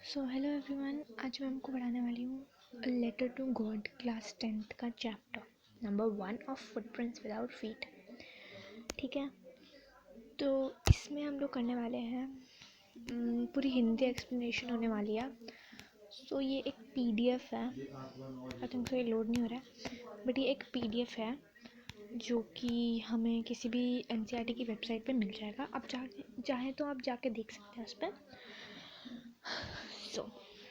So hello everyone, आज मैं आपको पढ़ाने वाली हूँ letter to God class 10th का chapter number 1 of footprints without feet. ठीक है, तो इसमें हम लोग करने वाले हैं पूरी हिंदी एक्सप्लेनेशन होने वाली है। सो ये एक पीडीएफ है, आई थिंक सो ये लोड नहीं हो रहा है, बट ये एक पीडीएफ है जो कि हमें किसी भी एनसीईआरटी की वेबसाइट पे मिल जाएगा। आप चाहें तो आप जाके देख सकते हैं उस पर। सो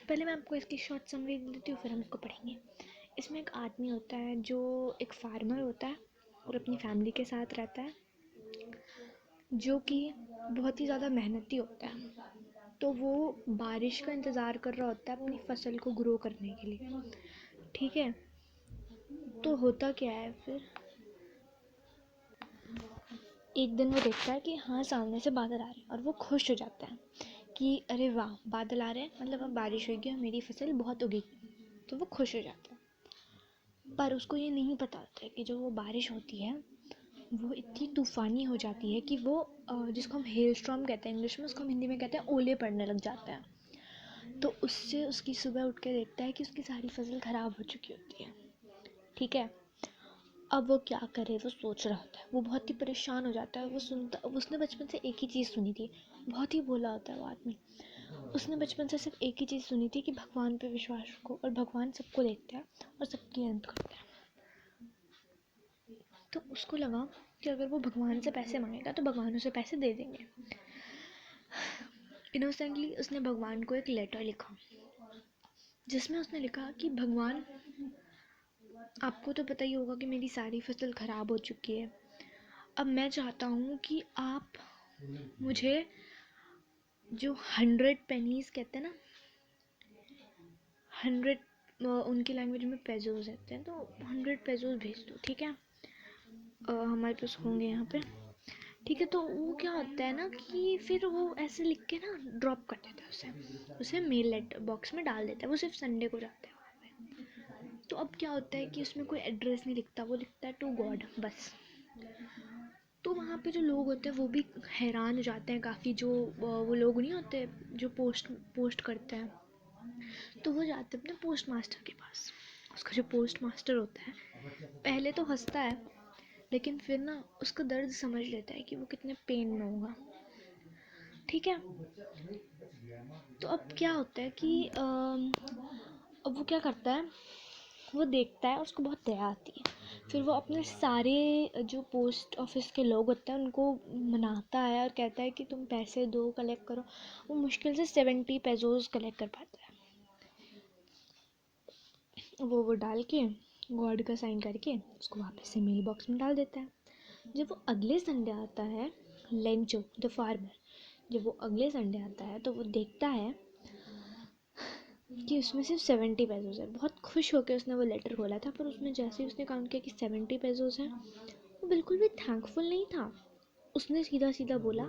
पहले मैं आपको इसकी शॉर्ट समरी दे देती हूँ, फिर हम इसको पढ़ेंगे। इसमें एक आदमी होता है जो एक फार्मर होता है और अपनी फैमिली के साथ रहता है, जो कि बहुत ही ज़्यादा मेहनती होता है। तो वो बारिश का इंतज़ार कर रहा होता है अपनी फसल को ग्रो करने के लिए। ठीक है, तो होता क्या है फिर, एक दिन वो देखता है कि हाँ सामने से बादल आ रहे हैं और वो खुश हो जाता है कि अरे वाह बादल आ रहे हैं, मतलब अब बारिश होगी और मेरी फसल बहुत उगेगी। तो वो खुश हो जाता है, पर उसको ये नहीं पता होता है कि जो वो बारिश होती है वो इतनी तूफ़ानी हो जाती है कि वो जिसको हम हेल स्टॉर्म कहते हैं इंग्लिश में, उसको हम हिंदी में कहते हैं ओले पड़ने लग जाते हैं। तो उससे उसकी सुबह उठ के देखता है कि उसकी सारी फसल ख़राब हो चुकी होती है। ठीक है, अब वो क्या करे, वो सोच रहा होता है, वो बहुत ही परेशान हो जाता है। वो सुनता, उसने बचपन से एक ही चीज़ सुनी थी, बहुत ही भोला होता है वो आदमी। उसने बचपन से सिर्फ एक ही चीज़ सुनी थी कि भगवान पे विश्वास रखो और भगवान सबको देखता है और सबकी हेल्प करता है। तो उसको लगा कि अगर वो भगवान से पैसे मांगेगा तो भगवान उसे पैसे दे देंगे। इनोसेंटली उसने भगवान को एक लेटर लिखा जिसमें उसने लिखा कि भगवान, आपको तो पता ही होगा कि मेरी सारी फसल ख़राब हो चुकी है। अब मैं चाहता हूँ कि आप मुझे जो 100 कहते हैं ना, 100 उनकी लैंग्वेज में पेजोस कहते हैं, तो 100 पेजोस भेज दो। ठीक है, हमारे पास होंगे यहाँ पे। ठीक है, तो वो क्या होता है ना कि फिर वो ऐसे लिख के ना ड्रॉप कर देता है उसे मेल लेटर बॉक्स में डाल देता है। वो सिर्फ संडे को जाता है वहाँ पे। तो अब क्या होता है कि उसमें कोई एड्रेस नहीं लिखता, वो लिखता है टू गॉड बस। तो वहाँ पे जो लोग होते हैं वो भी हैरान हो जाते हैं काफ़ी, जो वो लोग नहीं होते जो पोस्ट पोस्ट करते हैं। तो वो जाते हैं अपने पोस्ट मास्टर के पास। उसका जो पोस्ट मास्टर होता है पहले तो हंसता है, लेकिन फिर ना उसका दर्द समझ लेता है कि वो कितने पेन में होगा। ठीक है, तो अब क्या होता है कि अब वो क्या करता है, वो देखता है, उसको बहुत दया आती है। फिर वो अपने सारे जो पोस्ट ऑफिस के लोग होते हैं उनको मनाता है और कहता है कि तुम पैसे दो, कलेक्ट करो। वो मुश्किल से 70 पेजोस कलेक्ट कर पाता है। वो डाल के गॉड का साइन करके उसको वापस से मेल बॉक्स में डाल देता है। जब वो अगले संडे आता है, लेंचो द फार्मर, जब वो अगले संडे आता है तो वो देखता है कि उसमें सिर्फ 70 पेजोस है। बहुत खुश होकर उसने वो लेटर खोला था, पर उसमें जैसे ही उसने काउंट किया कि 70 पेजोस हैं, वो बिल्कुल भी थैंकफुल नहीं था। उसने सीधा सीधा बोला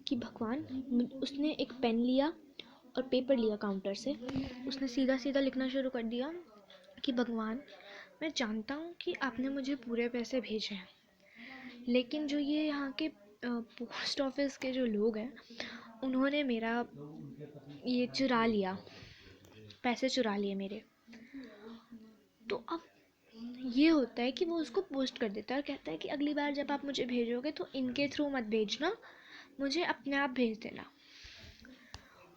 कि भगवान, उसने एक पेन लिया और पेपर लिया काउंटर से। उसने सीधा सीधा लिखना शुरू कर दिया कि भगवान, मैं जानता हूँ कि आपने मुझे पूरे पैसे भेजे हैं, लेकिन जो ये यहाँ के पोस्ट ऑफिस के जो लोग हैं उन्होंने मेरा ये चुरा लिया, पैसे चुरा लिए मेरे। तो अब ये होता है कि वो उसको पोस्ट कर देता है और कहता है कि अगली बार जब आप मुझे भेजोगे तो इनके थ्रू मत भेजना, मुझे अपने आप भेज देना।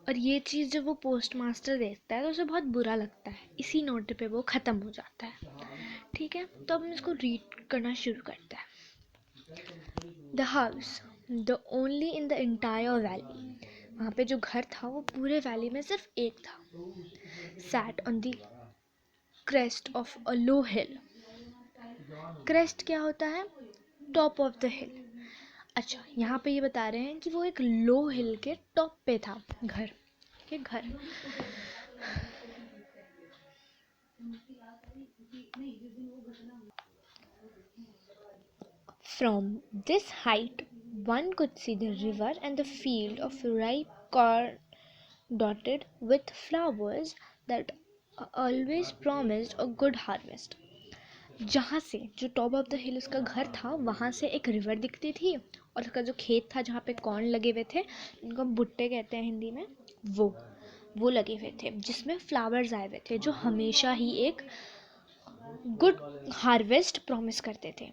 और ये चीज़ जब वो पोस्ट मास्टर देखता है तो उसे बहुत बुरा लगता है। इसी नोट पे वो ख़त्म हो जाता है। ठीक है, तो अब हम इसको रीड करना शुरू करते हैं। The house, the only in the entire valley, वहाँ पे जो घर था वो पूरे वैली में सिर्फ एक था। Sat on the crest of a low hill. Crest क्या होता है? टॉप ऑफ द हिल। अच्छा, यहाँ पे ये बता रहे हैं कि वो एक लो हिल के टॉप पे था घर के घर। From this height, one could see the river and the field of ripe corn dotted with flowers that always promised a good harvest. जहाँ से जो टॉप ऑफ द हिल उसका घर था वहाँ से एक रिवर दिखती थी, और उसका जो खेत था जहाँ पे कॉर्न लगे हुए थे, जिनको हम भुट्टे कहते हैं हिंदी में, वो वो लगे हुए थे जिसमें फ्लावर्स आए हुए थे जो हमेशा ही एक गुड हार्वेस्ट प्रॉमिस करते थे।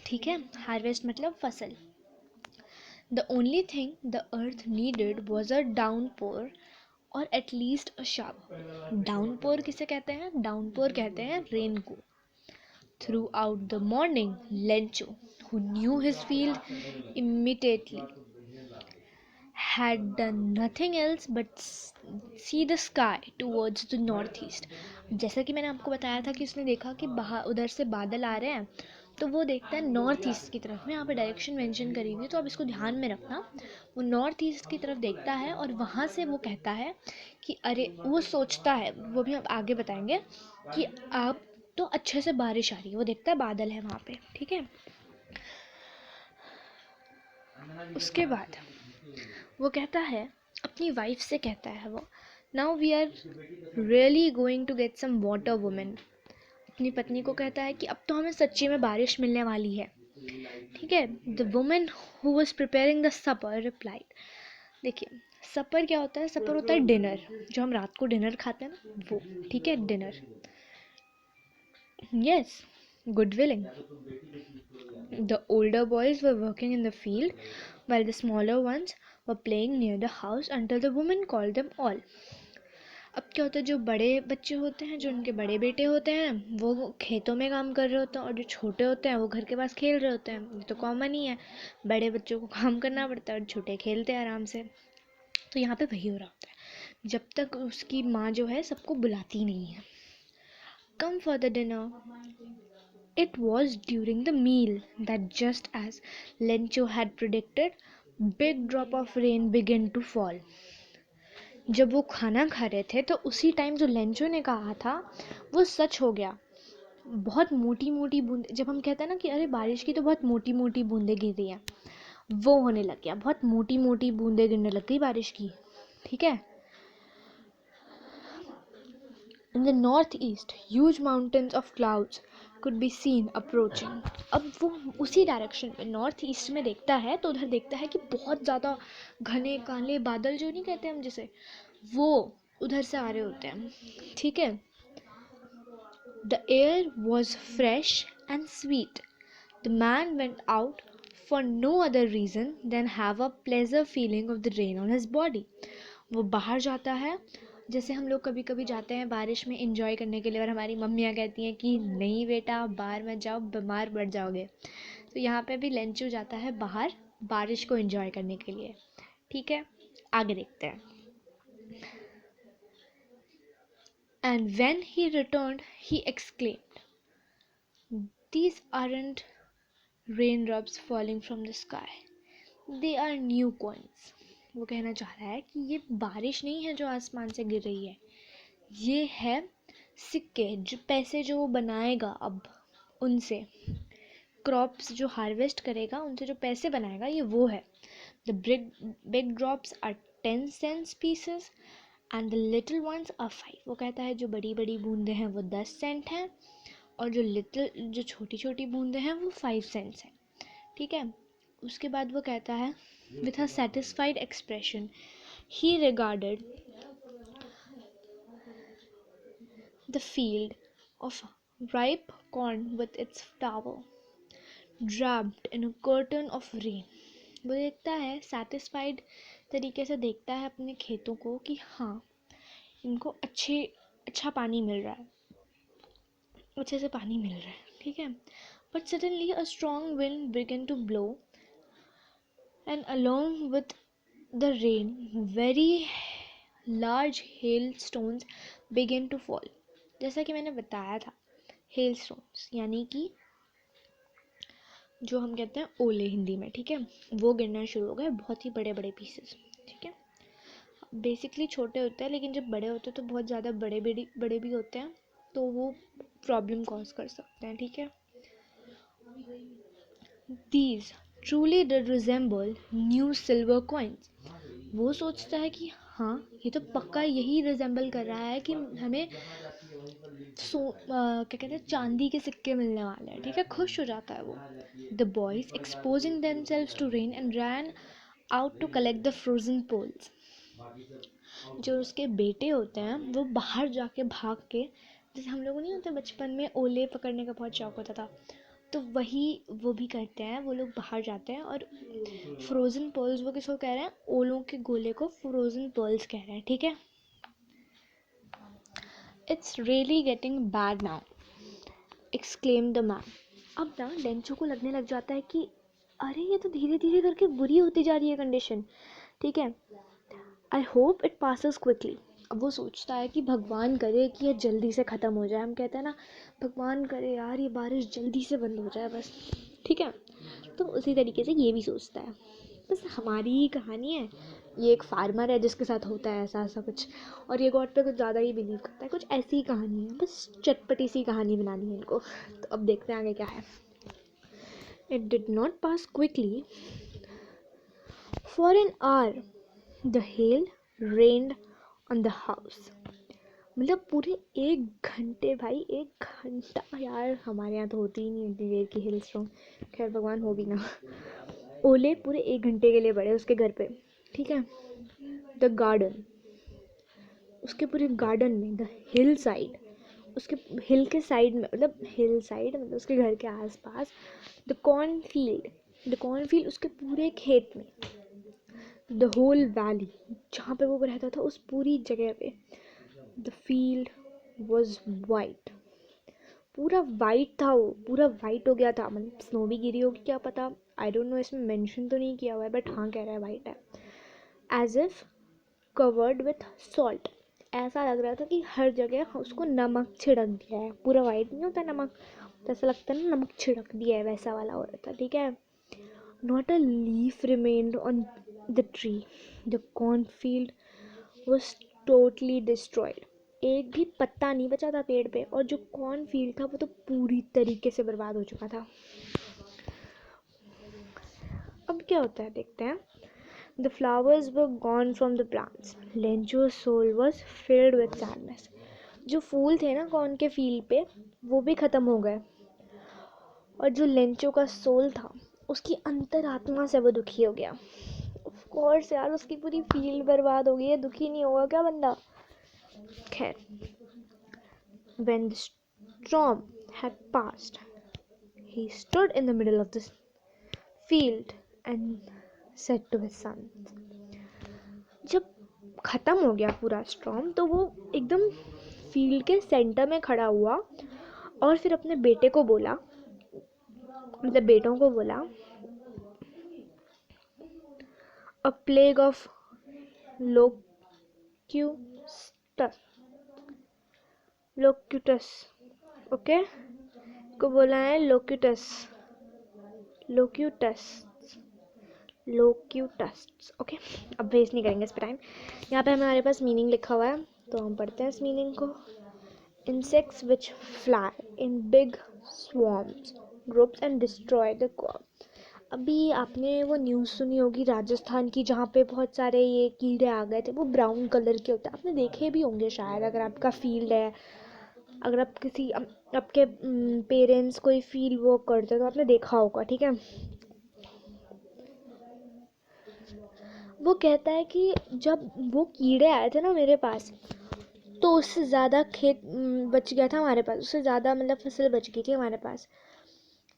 ठीक है, हार्वेस्ट मतलब फसल। The only thing the earth needed was a downpour और एटलीस्ट अ शावर। डाउनपोर किसे कहते हैं? डाउनपोर कहते हैं रेन को। Through out the morning Lencho, who knew his field immediately, had done nothing else but see the sky towards the northeast. जैसा कि मैंने आपको बताया था कि उसने देखा कि बाहर उधर से बादल आ रहे हैं, तो वो देखता है नॉर्थ ईस्ट की तरफ में। यहाँ पे डायरेक्शन मेंशन करी हुई है तो आप इसको ध्यान में रखना। वो नॉर्थ ईस्ट की तरफ देखता है और वहाँ से वो कहता है कि अरे, वो सोचता है, वो भी आप आगे बताएंगे, कि आप तो अच्छे से बारिश आ रही है। वो देखता है बादल है वहाँ पे। ठीक है, उसके बाद वो कहता है, अपनी वाइफ से कहता है वो, now we are really going to get some water women. अपनी पत्नी को कहता है कि अब तो हमें सच्ची में बारिश मिलने वाली है। ठीक है, the women who was preparing the supper replied. देखिए, सपर क्या होता है? सपर होता है डिनर, जो हम रात को डिनर खाते हैं ना, वो। ठीक है, dinner. Yes, good willing. The older boys were working in the field while the smaller ones were playing near the house until the woman called them all. अब क्या होता है, जो बड़े बच्चे होते हैं, जो उनके बड़े बेटे होते हैं, वो खेतों में काम कर रहे होते हैं, और जो छोटे होते हैं वो घर के पास खेल रहे होते हैं। ये तो कॉमन ही है, बड़े बच्चों को काम करना पड़ता है और छोटे खेलते हैं आराम से। तो यहाँ पे वही हो रहा होता है जब तक उसकी माँ जो है सबको बुलाती नहीं है। Come for the dinner. It was during the meal that, just as Lencho had predicted, big drop of rain began to fall. जब वो खाना खा रहे थे तो उसी टाइम जो लेंचो ने कहा था वो सच हो गया। बहुत मोटी मोटी बूंद, जब हम कहते हैं ना कि अरे बारिश की तो बहुत मोटी मोटी बूंदें गिर रही हैं, वो होने लग गया। बहुत मोटी मोटी बूंदें गिरने लग गई बारिश की। ठीक है, In the northeast, huge mountains of clouds could be seen approaching. अब वो उसी डायरेक्शन में नॉर्थ ईस्ट में देखता है तो उधर देखता है कि बहुत ज़्यादा घने काले बादल, जो नहीं कहते हम जिसे, वो उधर से आ रहे होते हैं। ठीक है, The air was fresh and sweet. The man went out for no other reason than have a pleasure feeling of the rain on his body. वो बाहर जाता है, जैसे हम लोग कभी कभी जाते हैं बारिश में एंजॉय करने के लिए, और हमारी मम्मियाँ कहती हैं कि नहीं बेटा बाहर मत जाओ, बीमार पड़ जाओगे। तो यहाँ पे भी लेंचू जाता है बाहर बारिश को एंजॉय करने के लिए। ठीक है, आगे देखते हैं। And when he returned, he exclaimed, "These aren't raindrops falling from the sky. They are new coins." वो कहना चाह रहा है कि ये बारिश नहीं है जो आसमान से गिर रही है, ये है सिक्के, जो पैसे जो वो बनाएगा अब उनसे, क्रॉप्स जो हार्वेस्ट करेगा उनसे जो पैसे बनाएगा, ये वो है। The big drops are 10 cents pieces and the little ones are 5। वो कहता है जो बड़ी बड़ी बूंदें हैं वो 10 सेंट हैं, और जो छोटी छोटी बूंदें हैं वो 5 सेंट्स हैं। ठीक है, उसके बाद वो कहता है, with a satisfied expression he regarded the field of ripe corn with its flower draped in a curtain of rain. वो देखता है, सेटिस्फाइड तरीके से देखता है अपने खेतों को कि हाँ, इनको अच्छा पानी मिल रहा है, अच्छे से पानी मिल रहा है। ठीक है, but suddenly a strong wind began to blow and along with the rain very large hailstones began to fall. जैसा कि मैंने बताया था, हेल स्टोन्स यानी कि जो हम कहते हैं ओले हिंदी में। ठीक है, वो गिरना शुरू हो गए, बहुत ही बड़े बड़े पीसेस। ठीक है, बेसिकली छोटे होते हैं, लेकिन जब बड़े होते हैं तो बहुत ज़्यादा बड़े भी होते हैं, तो वो प्रॉब्लम कॉज कर सकते हैं। ठीक है, these truly did resemble new silver coins. वो सोचता है कि हाँ, ये तो पक्का यही रिजेंबल कर रहा है कि हमें क्या कहते हैं, चांदी के सिक्के मिलने वाले हैं। ठीक है, खुश हो जाता है वो। The boys exposing themselves to rain and ran out to collect the frozen poles. जो उसके बेटे होते हैं वो बाहर जाके भाग के, जैसे हम लोगों नहीं होते बचपन में ओले पकड़ने का बहुत शौक होता था, तो वही वो भी करते हैं। वो लोग बाहर जाते हैं और फ्रोज़न पर्ल्स, वो किसको कह रहे हैं, ओलों के गोले को फ्रोज़न पर्ल्स कह रहे हैं, ठीक है। It's really getting bad now, exclaim the man. अब ना डेंचो को लगने लग जाता है कि अरे ये तो धीरे धीरे करके बुरी होती जा रही है कंडीशन, ठीक है। I hope it passes quickly. अब वो सोचता है कि भगवान करे कि ये जल्दी से ख़त्म हो जाए। हम कहते हैं ना, भगवान करे यार ये बारिश जल्दी से बंद हो जाए बस, ठीक है। तो उसी तरीके से ये भी सोचता है। बस हमारी ही कहानी है, ये एक फार्मर है जिसके साथ होता है ऐसा ऐसा कुछ, और ये गॉड पे कुछ ज़्यादा ही बिलीव करता है। कुछ ऐसी ही कहानी है, बस चटपटी सी कहानी बनानी है इनको। तो अब देखते हैं आगे क्या है। It did not pass quickly for an hour the hell rained on the house. मतलब पूरे 1 घंटे भाई, 1 घंटा यार, हमारे यहाँ तो होती ही नहीं इतनी देर की हिल स्टॉर्म, खैर भगवान हो भी ना। ओले पूरे 1 घंटे के लिए पड़े उसके घर पे, ठीक है। द गार्डन, उसके पूरे गार्डन में, द हिल साइड, उसके हिल के साइड में, मतलब हिल साइड मतलब उसके घर के आसपास, द कॉर्नफील्ड उसके पूरे खेत में, द होल वैली जहाँ पे वो रहता था उस पूरी जगह पे, द फील्ड वॉज वाइट, पूरा वाइट था, वो पूरा वाइट हो गया था। मतलब स्नो भी गिरी होगी क्या पता, आई डोंट नो, इसमें मेंशन तो नहीं किया हुआ है बट हाँ कह रहा है वाइट है। As if covered with salt, ऐसा लग रहा था कि हर जगह उसको नमक छिड़क दिया है। पूरा वाइट नहीं होता नमक, तो ऐसा लगता है ना नमक छिड़क दिया है, वैसा वाला हो रहा था, ठीक है। Not a leaf remained on the tree, the cornfield was totally destroyed. एक भी पत्ता नहीं बचा था पेड़ पे, और जो कॉर्नफील्ड था वो तो पूरी तरीके से बर्बाद हो चुका था। अब क्या होता है देखते हैं। The flowers were gone from the plants. Lencho's soul was filled with sadness. जो फूल थे ना कॉर्न के फील्ड पे वो भी ख़त्म हो गए, और जो लेंचो का सोल था उसकी अंतरात्मा से वो दुखी हो गया। ऑफ कोर्स यार, उसकी पूरी फील्ड बर्बाद हो गई है, दुखी नहीं होगा क्या बंदा। खैर, when the storm had passed, he stood in the middle of the field and said to his son. जब ख़त्म हो गया पूरा स्टॉर्म तो वो एकदम फील्ड के सेंटर में खड़ा हुआ और फिर अपने बेटे को बोला, मतलब बेटों को बोला, अ प्लेग ऑफ लोक्यूटस, ओके, को बोला है लोक्यूटस, ओके। अब वेस्ट नहीं करेंगे इस पर टाइम। यहाँ पे हमारे पास मीनिंग लिखा हुआ है तो हम पढ़ते हैं इस मीनिंग को। Insects which fly in big swarms, groups and destroy the crop. अभी आपने वो न्यूज़ सुनी होगी राजस्थान की, जहाँ पे बहुत सारे ये कीड़े आ गए थे, वो ब्राउन कलर के होते हैं, आपने देखे भी होंगे शायद, अगर आपका फील्ड है, अगर आप किसी आपके पेरेंट्स कोई फील्ड वर्क करते हैं तो आपने देखा होगा, ठीक है। वो कहता है कि जब वो कीड़े आए थे ना मेरे पास, तो उससे ज़्यादा खेत बच गया था हमारे पास, उससे ज़्यादा मतलब फसल बच गई थी हमारे पास।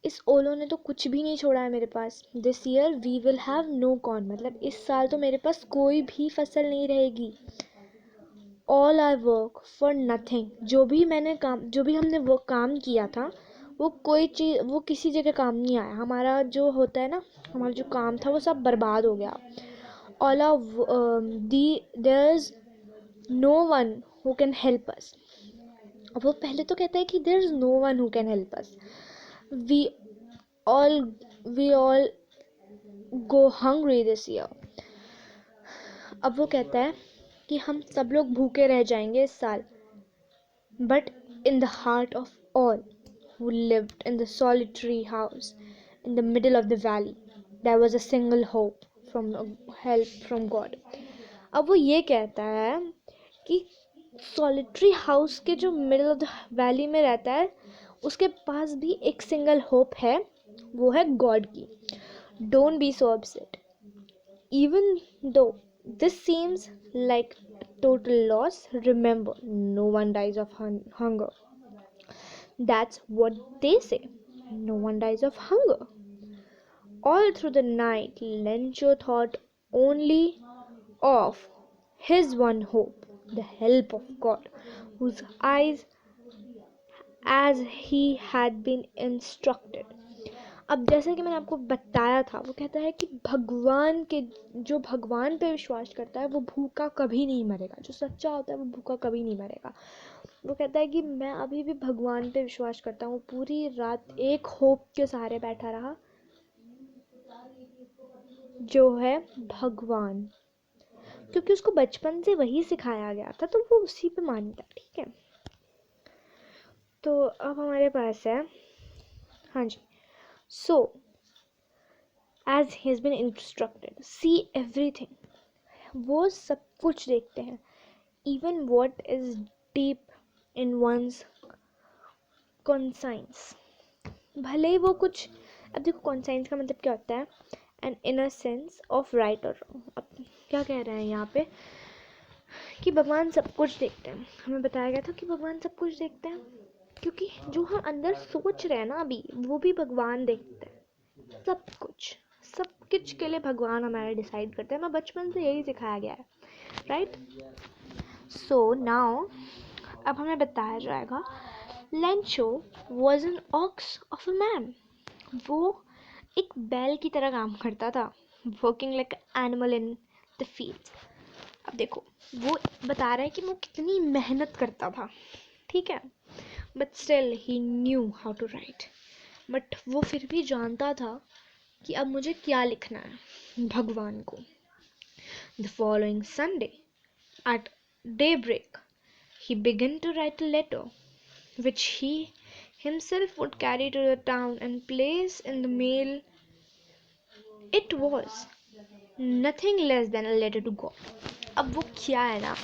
इस ओलों ने तो कुछ भी नहीं छोड़ा है मेरे पास। This year we will have no corn, मतलब इस साल तो मेरे पास कोई भी फसल नहीं रहेगी। All I work for nothing, जो भी हमने वो काम किया था वो कोई चीज़, वो किसी जगह काम नहीं आया। हमारा जो होता है ना, हमारा जो काम था वो सब बर्बाद हो गया। All there is no one who can help us. अब वो पहले तो कहता है कि there is no one who can help us, we all go hungry this year. अब वो कहता है कि हम सब लोग भूखे रह जाएंगे इस साल, but in the heart of all who lived in the solitary house in the middle of the valley, there was a single hope from help from God. अब वो ये कहता है कि सॉलिटरी हाउस के जो मिडिल ऑफ द वैली में रहता है उसके पास भी एक सिंगल होप है, वो है गॉड की। Don't be so upset, even though this seems like total loss. Remember, no one dies of hunger. That's what they say. No one dies of hunger. All through the night, Lencho thought only of his one hope, the help of God, whose eyes as he had been instructed. अब जैसे कि मैंने आपको बताया था, वो कहता है कि जो भगवान पे विश्वास करता है वो भूखा कभी नहीं मरेगा, जो सच्चा होता है वो भूखा कभी नहीं मरेगा। वो कहता है कि मैं अभी भी भगवान पे विश्वास करता हूँ। पूरी रात एक होप के सहारे बैठा रहा, जो है भगवान, क्योंकि उसको बचपन से वही सिखाया गया था, तो वो उसी पे मानता है। ठीक है, तो अब हमारे पास है, हाँ जी, so as he has been instructed see everything, वो सब कुछ देखते हैं, even what is deep in one's conscience, भले ही वो कुछ, अब देखो कॉन्साइंस का मतलब क्या होता है, an inner sense of right और रॉन्ग। अब क्या कह रहे हैं यहाँ पे कि भगवान सब कुछ देखते हैं। हमें बताया गया था कि भगवान सब कुछ देखते हैं, क्योंकि जो हम अंदर सोच रहे हैं ना अभी, वो भी भगवान देखते हैं। सब कुछ के लिए भगवान हमारे डिसाइड करते हैं। हमें बचपन से यही सिखाया गया है, राइट। सो नाउ अब हमें बताया जाएगा, Lencho was an ox of a man, वो एक बैल की तरह काम करता था, working like animal in the field. अब देखो, वो बता रहा है कि वो कितनी मेहनत करता था, ठीक है, but still he knew how to write, but वो फिर भी जानता था कि अब मुझे क्या लिखना है भगवान को। The following Sunday at daybreak he began to write a letter which he himself would carry to the town and place in the mail. It was nothing less than a letter to God. अब वो क्या है ना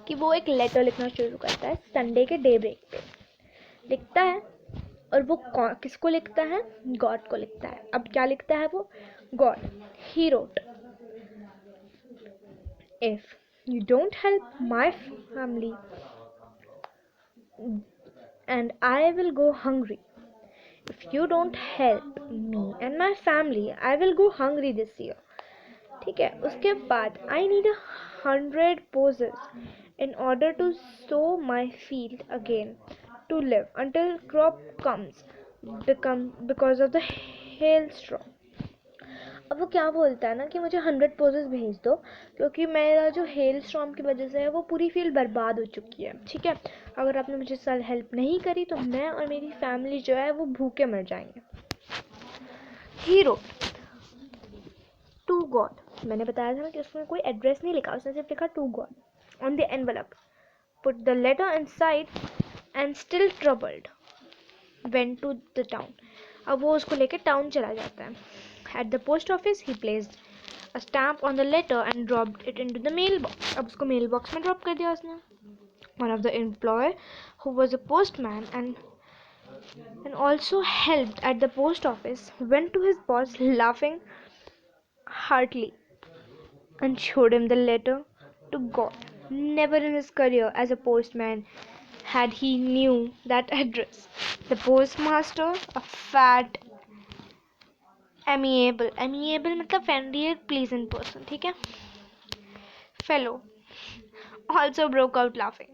कि वो एक letter लिखना शुरू करता है संडे के डे ब्रेक पे, लिखता है, और वो किसको लिखता है, गॉड को लिखता है। अब क्या लिखता है वो, God, he wrote, if you don't help my family and I will go hungry. If you don't help me and my family, I will go hungry this year. ठीक है, उसके बाद I need 100 poses in order to sow my field again to live until crop comes because of the hailstorm. अब वो क्या बोलता है ना कि मुझे 100 पोजेस भेज दो, क्योंकि मेरा जो हेल स्टॉर्म की वजह से है वो पूरी फील्ड बर्बाद हो चुकी है। ठीक है, अगर आपने मुझे साल हेल्प नहीं करी तो मैं और मेरी फैमिली जो है वो भूखे मर जाएंगे। हीरो टू गॉड, मैंने बताया था ना कि उसमें कोई एड्रेस नहीं लिखा, उसने सिर्फ लिखा to God on the envelope, put the letter inside and still troubled went to the town. अब वो उसको लेके टाउन चला जाता है। At the post office, he placed a stamp on the letter and dropped it into the mailbox. अब उसको mailbox में drop कर दिया उसने। One of the employee who was a postman and also helped at the post office went to his boss laughing heartily and showed him the letter to God. Never in his career as a postman had he knew that address. The postmaster, a fat amiable मतलब friendly and pleasant person, ठीक है, fellow also broke out laughing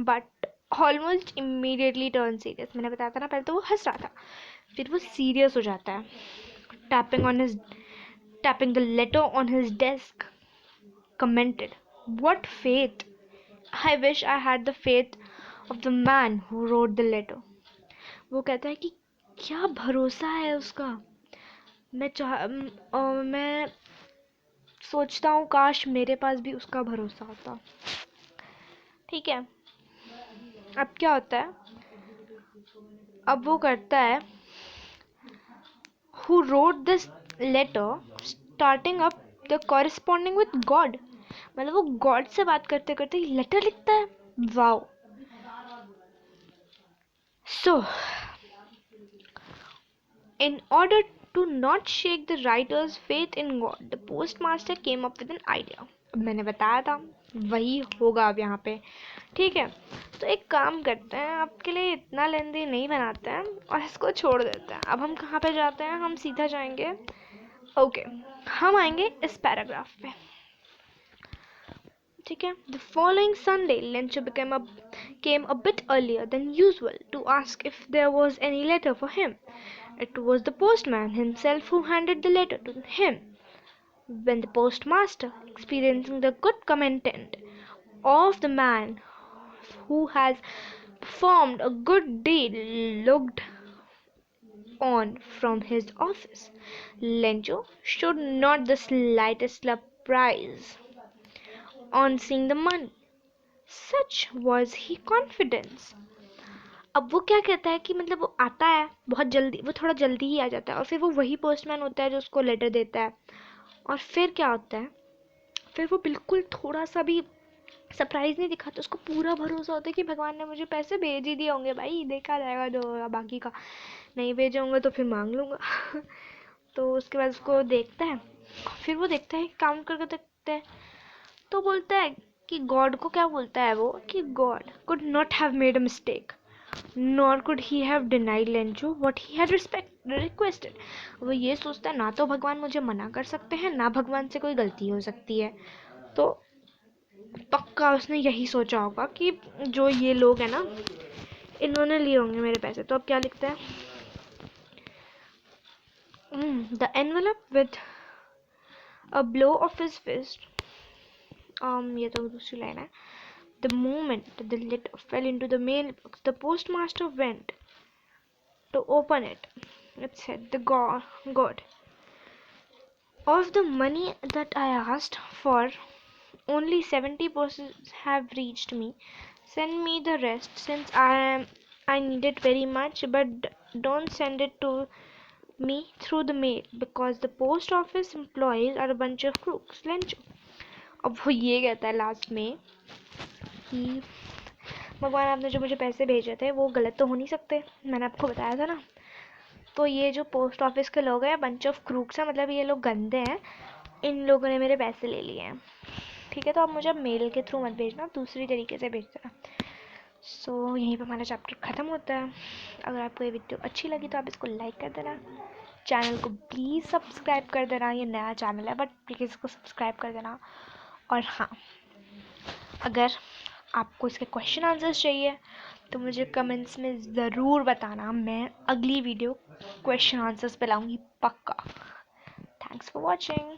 but almost immediately turned serious. मैंने बताया था ना, पहले तो वो हंस रहा था, फिर वो सीरियस हो जाता है। tapping the letter on his desk, commented, what faith, I wish I had the faith of the man who wrote the letter. वो कहता है कि क्या भरोसा है उसका, मैं सोचता हूँ काश मेरे पास भी उसका भरोसा होता। ठीक है, अब क्या होता है, अब वो करता है, who wrote this letter starting up the corresponding with God, मतलब वो गॉड से बात करते करते लेटर लिखता है। Wow. So in order to not shake the writer's faith in God, the postmaster came up with an idea. अब मैंने बताया था वही होगा अब यहाँ पे, ठीक है। तो एक काम करते हैं, आपके लिए इतना लेंदी नहीं बनाते हैं और इसको छोड़ देते हैं। अब हम कहाँ पे जाते हैं, हम सीधा जाएंगे, ओके, हम आएंगे इस पैराग्राफ पे, ठीक है। The following Sunday, Lencho came a bit earlier than usual to ask if there was any letter for him. It was the postman himself who handed the letter to him. When the postmaster, experiencing the good content of the man who has performed a good deed, looked on from his office, Lencho showed not the slightest surprise on seeing the money. Such was his confidence. अब वो क्या कहता है कि मतलब वो आता है बहुत जल्दी, वो थोड़ा जल्दी ही आ जाता है और फिर वो वही पोस्टमैन होता है जो उसको लेटर देता है। और फिर क्या होता है, फिर वो बिल्कुल थोड़ा सा भी सरप्राइज नहीं दिखाता, उसको पूरा भरोसा होता है कि भगवान ने मुझे पैसे भेज ही दिए होंगे, भाई देखा जाएगा जो होगा, बाकी का नहीं भेजे होंगे तो फिर मांग लूँगा। तो उसके बाद उसको देखता है, फिर वो देखता है, काउंट करके देखता है, तो बोलता है कि गॉड को, क्या बोलता है वो, कि God could not have made a mistake nor could he have denied Lencho what he had requested. वो ये सोचता है ना तो भगवान मुझे मना कर सकते हैं, ना भगवान से कोई गलती हो सकती है। तो पक्का उसने यही सोचा होगा कि जो ये लोग हैं ना, इन्होंने लिए होंगे मेरे पैसे। तो अब क्या लिखता है, the envelope with a blow of his fist, ये तो दूसरी लाइन है। The moment the letter fell into the mailbox, the postmaster went to open it. It said, "The God, of the money that I asked for, only 70% have reached me. Send me the rest, since I need it very much, but don't send it to me through the mail, because the post office employees are a bunch of crooks." Lencho अब वो ये कहता है last में कि भगवान आपने जो मुझे पैसे भेजे थे वो गलत तो हो नहीं सकते, मैंने आपको बताया था ना। तो ये जो पोस्ट ऑफिस के लोग हैं बंच ऑफ क्रूक्स हैं, मतलब ये लोग गंदे हैं, इन लोगों ने मेरे पैसे ले लिए हैं, ठीक है। तो आप मुझे मेल के थ्रू मत भेजना, दूसरी तरीके से भेज देना। सो यहीं पर हमारा चैप्टर ख़त्म होता है। अगर आपको ये वीडियो अच्छी लगी तो आप इसको लाइक कर देना, चैनल को प्लीज़ सब्सक्राइब कर देना। ये नया चैनल है बट प्लीज़ इसको सब्सक्राइब कर देना। और हाँ, अगर आपको इसके क्वेश्चन आंसर्स चाहिए तो मुझे कमेंट्स में ज़रूर बताना, मैं अगली वीडियो क्वेश्चन आंसर्स पे लाऊंगी पक्का। Thanks for watching.